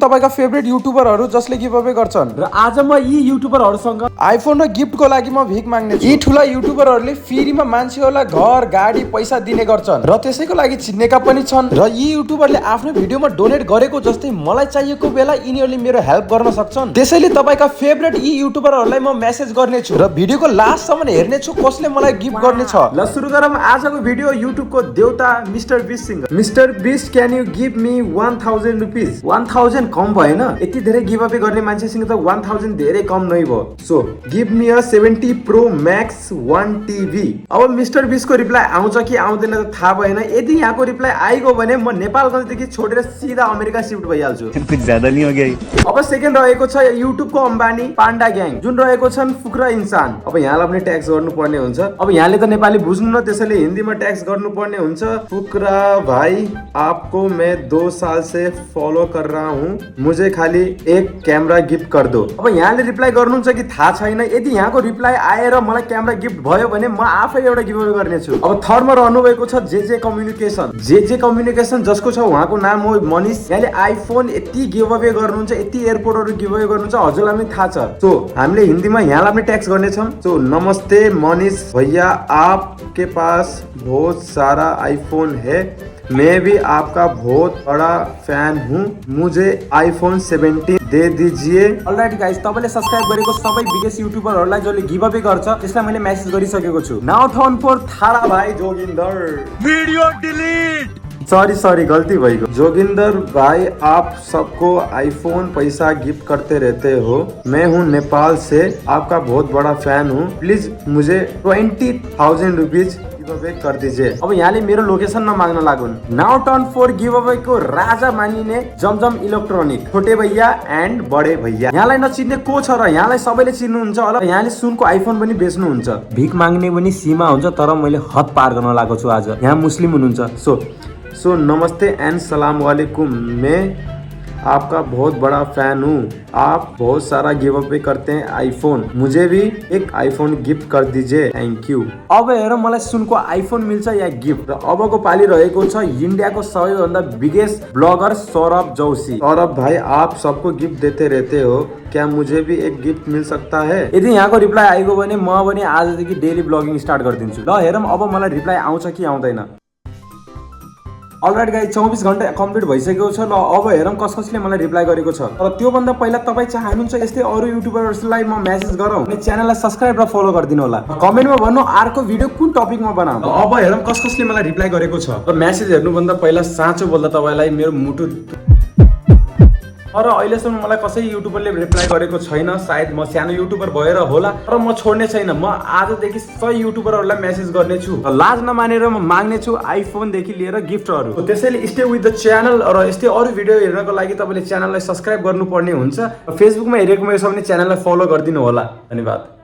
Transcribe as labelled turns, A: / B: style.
A: तपाईका favourite युट्युबरहरू जसले give away गर्छन्
B: र आज म यी युट्युबरहरूसँग
A: आइफोन र गिफ्टको लागि म भिख माग्ने छु। यी ठुला युट्युबरहरूले फ्रीमा मान्छेहरूलाई घर गाडी पैसा दिने गर्छन् र त्यसैको लागि चिन्नेका पनि छन् र यी युट्युबरले आफ्नो भिडियोमा डोनेट गरेको जस्तै मलाई चाहिएको बेला यिनीहरूले मेरो हेल्प गर्न सक्छन्। त्यसैले तपाईका फेभरेट यी युट्युबरहरूलाई म मेसेज गर्नेछु र भिडियोको लास्टसम्म हेर्नेछु कसले मलाई गिफ्ट गर्नेछ।
B: ल सुरु गरौँ आजको भिडियो। युट्युबको देउता Mister Beast Singh. Mister Beast can you give me 1000 rupees? 1000 कम भएन? यति धेरै गिभ अवे गर्ने मान्छेसँग त 1000 धेरै कम नै भयो। So give me a 70 pro Max 1 TV. अब मिस्टर बिस्ट को रिप्लाई आउँछ कि आउँदैन त थाहा भएन। यदि यहाँको रिप्लाई आइगयो भने म नेपालगञ्जदेखि छोडेर सिधा अमेरिका शिफ्ट भइहाल्छु।
C: कुछ ज्यादा नहीं हो गया।
B: अब सेकेन्ड रहेको छ युट्युबको अम्बानी पाण्डा ग्याङ, जुन रहेको छन् फुक्रा इन्सान। अब यहाँलाई पनि ट्याक्स गर्नुपर्ने हुन्छ। अब यहाँले त नेपाली बुझ्नु न, त्यसैले हिन्दीमा ट्याक्स गर्नुपर्ने हुन्छ। फुक्रा भाई आपको मैं 2 साल से फॉलो कर रहा हूँ, मुझे खाली एक कैमरा गिफ्ट कर दो। अब यहाँले रिप्लाई गर्नुहुन्छ कि थाहा छैन। यदि यहाँको रिप्लाई आएर मलाई क्यामेरा गिफ्ट भयो भने म आफै एउटा गिभ अवे गर्नेछु। अब थर्डमा रहनु भएको छ जे कम्युनिकेसन। जे कम्युनिकेसन जसको छ उहाँको नाम हो मनिष। यहाँले आइफोन यति गिभ अवे गर्नुहुन्छ, यति एयरपोर्टहरू गिभ अवे गर्नुहुन्छ, हजुरलाई पनि थाहा छ। सो हामीले हिन्दीमा यहाँलाई पनि ट्याक्स गर्नेछौँ। सो नमस्ते मनिष भैया, आपके पास बहुत सारा आईफोन है, मैं भी आपका बहुत बड़ा फैन हूँ, मुझे आईफोन 17 दे दीजिए। अलराइट गाइस, तपाईले सब्स्क्राइब गरेको सबै बिगेस्ट युट्युबरहरूलाई जसले गिभ अवे गर्छ त्यसलाई मैले मेसेज गरिसकेको छु। नाउ टर्न फर थारा भाई जोगिन्दर।
C: Video delete.
B: सॉरी गलती भइगयो। जोगिंदर भाई, आप सबको आईफोन पैसा गिफ्ट करते रहते हो, मैं हूँ नेपाल से, आपका बहुत बड़ा फैन हूँ, प्लीज मुझे 20,000 रुपीज गिव अवे कर दीजिए। अब यहाँले मेरो लोकेसन नमाग्न लागुन्। Now turn for give away को राजा मानिने जमजम इलेक्ट्रोनिक, छोटे भैया एन्ड बडे भैया। यहाँलाई नचिन्ने को छ र यहाँलाई सबैले चिन्नुहुन्छ होला। यहाँले सुनको आइफोन पनि बेच्नुहुन्छ। भिख माग्ने पनि सीमा हुन्छ, तर मैले हद पार गर्न लागेको छु आज। यहाँ मुस्लिम हुनुहुन्छ। सो नमस्ते एंड सलाम वालेकुम, मैं आपका बहुत बड़ा फैन हूँ, आप बहुत सारा गिव अवे करते हैं आईफोन, मुझे भी एक आईफोन गिफ्ट कर दीजिए, थैंक यू। अब हेर मलाई सुनको आईफोन मिल्छ या गिफ्ट। र अबको पाली रहेको छ इन्डियाको सबैभन्दा बिगेस्ट ब्लगर सौरभ जोशी। सौरभ भाई, आप सबको गिफ्ट देते रहते हो, क्या मुझे भी एक गिफ्ट मिल सकता है? यदि यहाँको रिप्लाई आइगयो भने म पनि आजदेखि डेली ब्लगिङ स्टार्ट गरिदिन्छु। ल हेरौँ अब मलाई रिप्लाई आउँछ कि आउँदैन। अलराइट गाइस, 24 घण्टा कम्प्लिट भइसकेको छ। ल अब हेरौँ कसले मलाई रिप्लाई गरेको छ। तर त्योभन्दा पहिला तपाईँ चाहनुहुन्छ यस्तै अरू युट्युबरहरूलाई म मेसेज गरौँ भने च्यानललाई सब्स्क्राइब र फलो गरिदिनु होला। कमेन्टमा भन्नु अर्को भिडियो कुन टपिकमा बनाऊ। अब हेरौँ कसले मलाई रिप्लाई गरेको छ। र मेसेज हेर्नुभन्दा पहिला साँचो बोल्दा तपाईँलाई मेरो मुटु, तर अहिलेसम्म मलाई कसै युट्युबरले रिप्लाई गरेको छैन। सायद म सानो युट्युबर भएर होला, तर म छोड्ने छैन। म आजदेखि सबै युट्युबरहरूलाई मेसेज गर्नेछु। लाज नमानेर म माग्नेछु आइफोनदेखि लिएर गिफ्टहरू। त्यसैले स्टे विथ द च्यानल र यस्तै अरू भिडियो हेर्नको लागि तपाईँले च्यानललाई सब्स्क्राइब गर्नुपर्ने हुन्छ। फेसबुकमा हेरेको मेरो छ भने च्यानललाई फलो गरिदिनु होला। धन्यवाद।